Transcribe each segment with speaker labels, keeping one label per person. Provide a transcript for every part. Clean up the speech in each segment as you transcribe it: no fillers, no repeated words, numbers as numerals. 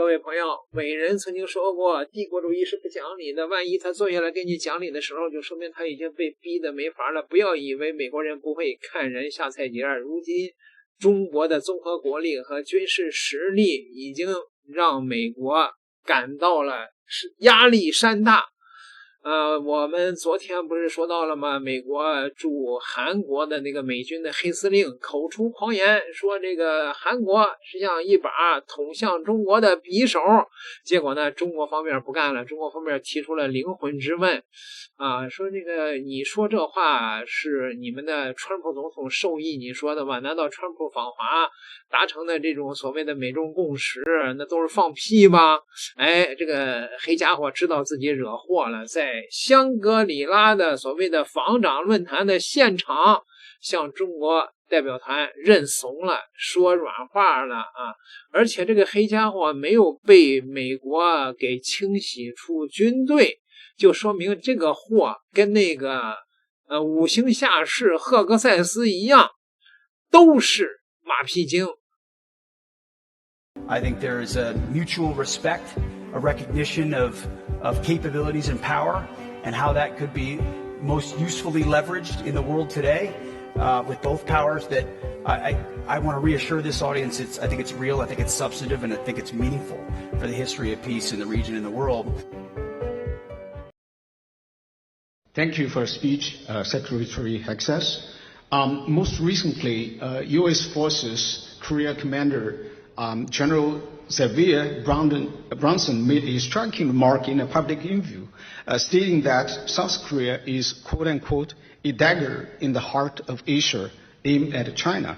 Speaker 1: 各位朋友，偉人曾經說過，帝國主義是不講理的。萬一他坐下來給你講理的時候，就說明他已經被逼得沒法了。不要以為美國人不會看人下菜碟兒。如今，中國的綜合國力和軍事實力已經讓美國感到了壓力山大。我們昨天不是說到了嗎？美國駐韓國的那個美軍的黑司令口出狂言，說這個韓國是像一把捅向中國的匕首。結果呢，中國方面不幹了，中國方面提出了靈魂質問，說這個你說這話是你們的川普總統授意你說的嗎？難道川普訪華達成的這種所謂的美中共識，那都是放屁嗎？哎，這個黑家伙知道自己惹禍了，在香格里拉的所謂的防長論壇的現場，向中國代表团認慫了，說軟話了啊！而且這個黑家伙沒有被美國給清洗出軍隊，就說明這個貨跟那個五星下士赫格塞斯一樣，都是馬屁精。
Speaker 2: I think there is a mutual respect, a recognition of capabilities and power, and how that could be most usefully leveraged in the world today with both powers. That I want to reassure this audience. I think it's real, I think it's substantive, and I think it's meaningful for the history of peace in the region and the world.
Speaker 3: Thank you for your speech, Secretary Hexas. Most recently, U.S. Forces Korea Commander General Xavier Bronson made a striking remark in a public interview, stating that South Korea is, quote-unquote, a dagger in the heart of Asia aimed at China.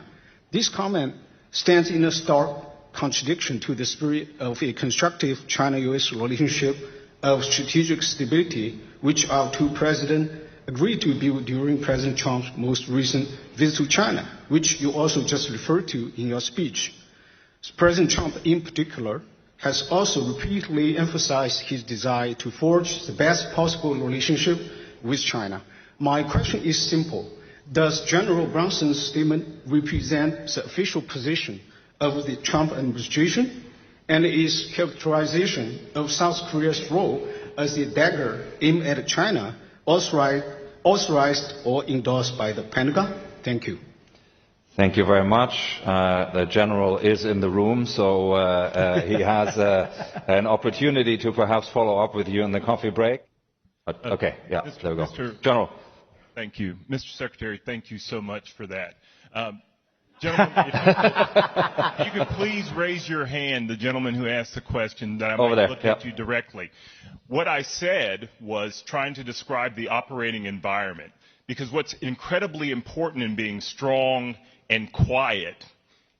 Speaker 3: This comment stands in a stark contradiction to the spirit of a constructive China-U.S. relationship of strategic stability, which our two presidents agreed to build during President Trump's most recent visit to China, which you also just referred to in your speech. President Trump, in particular, has also repeatedly emphasized his desire to forge the best possible relationship with China. My question is simple. Does General Bronson's statement represent the official position of the Trump administration, and is characterization of South Korea's role as a dagger aimed at China authorized or endorsed by the Pentagon? Thank you.
Speaker 4: Thank you very much. The General is in the room, so he has an opportunity to perhaps follow up with you in the coffee break. Okay, yeah, there we go. General.
Speaker 5: Thank you. Mr. Secretary, thank you so much for that. Gentlemen, if you could please raise your hand, the gentleman who asked the question, that I might look at you directly. What I said was trying to describe the operating environment, because what's incredibly important in being strong and quiet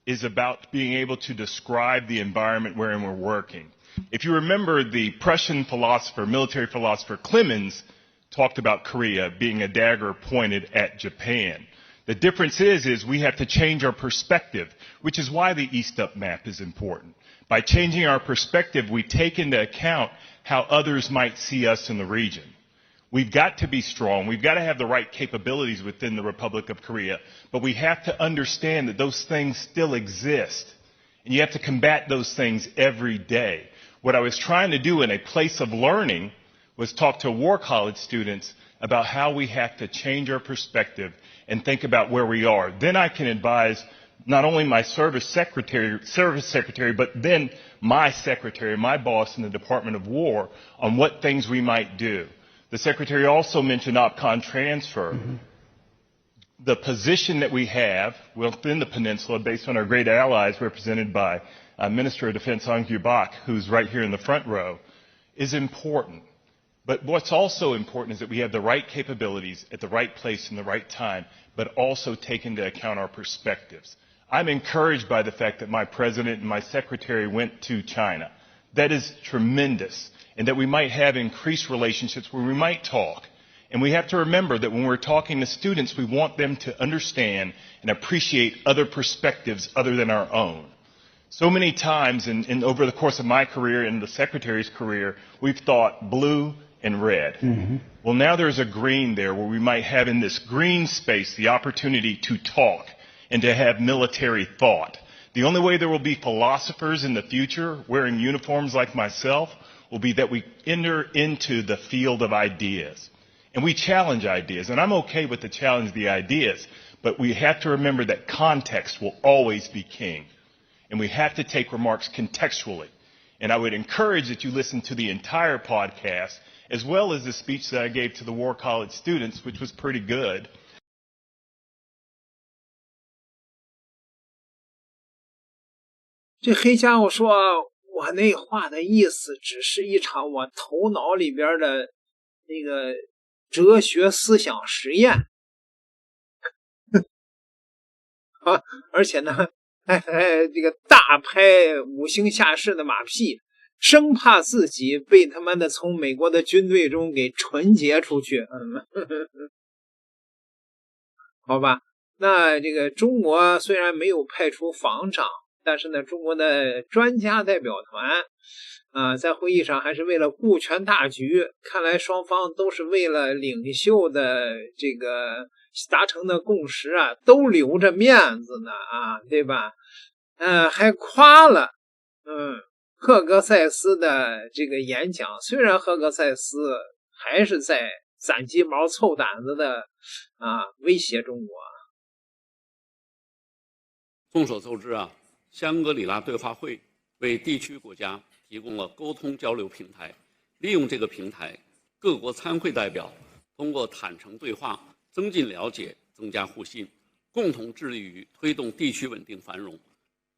Speaker 5: is about being able to describe the environment wherein we're working. If you remember, the Prussian philosopher, military philosopher Clemens talked about Korea being a dagger pointed at Japan. The difference is we have to change our perspective, which is why the East Up map is important. By changing our perspective, we take into account how others might see us in the region. We've got to be strong. We've got to have the right capabilities within the Republic of Korea. But we have to understand that those things still exist. And you have to combat those things every day. What I was trying to do in a place of learning was talk to War College students about how we have to change our perspective and think about where we are. Then I can advise not only my service secretary, but then my secretary, my boss in the Department of War, on what things we might do. The Secretary also mentioned OPCON transfer. Mm-hmm. The position that we have within the peninsula, based on our great allies represented by Minister of Defense Hong Yu-bak, who's right here in the front row, is important. But what's also important is that we have the right capabilities at the right place and the right time, but also take into account our perspectives. I'm encouraged by the fact that my president and my secretary went to China. That is tremendous. And that we might have increased relationships where we might talk. And we have to remember that when we're talking to students, we want them to understand and appreciate other perspectives other than our own. So many times over the course of my career and the Secretary's career, we've thought blue and red. Mm-hmm. Well, now there's a green there where we might have in this green space the opportunity to talk and to have military thought, The only way there will be philosophers in the future wearing uniforms like myself will be that we enter into the field of ideas. And we challenge ideas. And I'm okay with the challenge of the ideas, but we have to remember that context will always be king. And we have to take remarks contextually. And I would encourage that you listen to the entire podcast, as well as the speech that I gave to the War College students, which was pretty good.
Speaker 1: 这黑家伙说，我那话的意思只是一场我头脑里边的那个哲学思想实验啊，而且呢，这个大拍五星下士的马屁，生怕自己被他妈的从美国的军队中给纯洁出去。好吧，那这个中国虽然没有派出防长，但是呢，中国的专家代表团在会议上还是为了顾全大局，看来雙方都是為了領袖的這個達成的共識啊，都留着面子呢啊，對吧？還誇了赫格塞斯的這個演講，雖然赫格塞斯還是在攢雞毛湊膽子的威脅中國。
Speaker 6: 眾所周知啊，香格里拉對話會為地區國家提供了溝通交流平台，利用這個平台，各國參會代表通過坦誠對話，增進了解，增加互信，共同致力於推動地區穩定繁榮。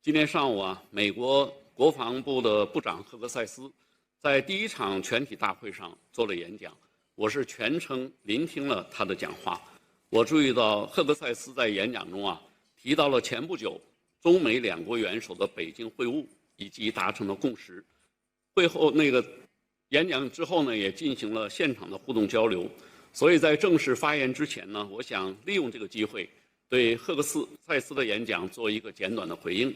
Speaker 6: 今天上午啊，美國國防部的部長赫格塞斯在第一場全體大會上做了演講，我是全程聆聽了他的講話。我注意到赫格塞斯在演講中啊，提到了前不久中美兩國元首的北京會晤以及達成的共識。會後那個演講之後呢，也進行了現場的互動交流。所以在正式發言之前呢，我想利用這個機會對赫格塞斯的演講做一個簡短的回應。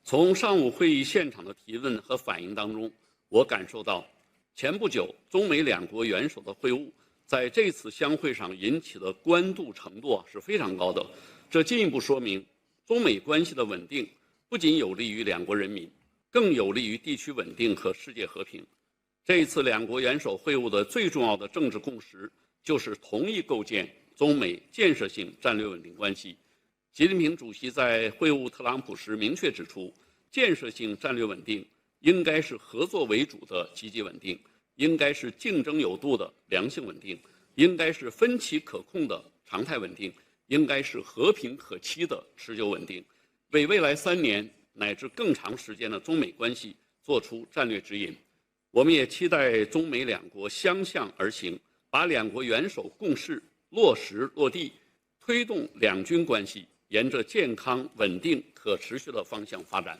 Speaker 6: 從上午會議現場的提問和反應當中，我感受到前不久中美兩國元首的會晤在這次相會上引起的關注程度是非常高的。這進一步說明中美關係的穩定不僅有利於兩國人民，更有利於地區穩定和世界和平。這一次兩國元首會晤的最重要的政治共識就是同意構建中美建設性戰略穩定關係。習近平主席在會晤特朗普時明確指出，建設性戰略穩定應該是合作為主的積極穩定，應該是競爭有度的良性穩定，應該是分歧可控的常態穩定，應該是和平可期的持久穩定，為未來3年乃至更長時間的中美關係做出戰略指引。我們也期待中美兩國相向而行，把兩國元首共識落實落地，推動兩軍關係沿着健康、穩定、可持續的方向發展。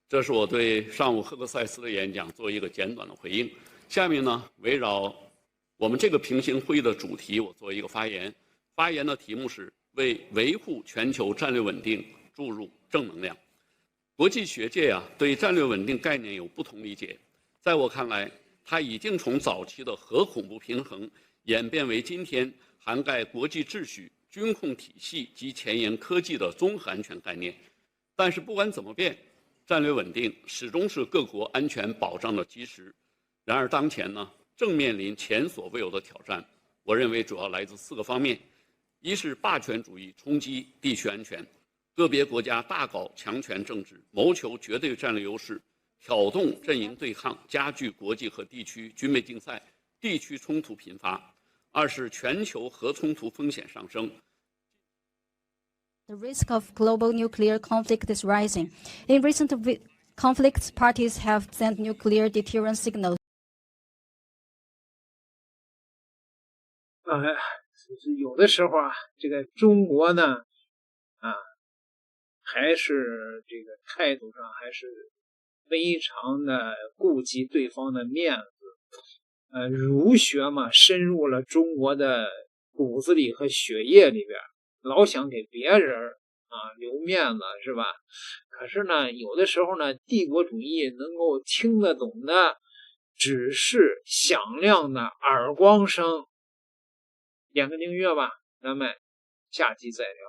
Speaker 6: 這是我對上午赫格塞斯的演講做一個簡短的回應。下面呢，圍繞我們這個平行會議的主題，我做一個發言。發言的題目是為維護全球戰略穩定注入正能量。國際學界啊，對戰略穩定概念有不同理解。在我看來，它已經從早期的核恐怖平衡演變為今天涵蓋國際秩序、軍控體系及前沿科技的綜合安全概念。但是不管怎麼變，戰略穩定始終是各國安全保障的基石。然而當前呢，正面臨前所未有的挑戰。我認為主要來自4個方面：一是霸權主義衝擊地區安全，個別國家大搞強權政治，謀求絕對戰略優勢，挑動陣營對抗，加劇國際和地區軍備競賽，地區衝突頻發；二是全球核衝突風險上升。
Speaker 7: The risk of global nuclear conflict is rising. In recent conflicts, parties have sent nuclear deterrence signals.
Speaker 1: 就是有的时候啊，这个中国呢，还是这个态度上还是非常的顧及對方的面子，儒學嘛，深入了中國的骨子裡和血液裡邊，老想給別人留面子，是吧？可是呢，有的時候呢，帝國主義能夠聽得懂的只是響亮的耳光聲。點個訂閱吧，咱們下期再聊。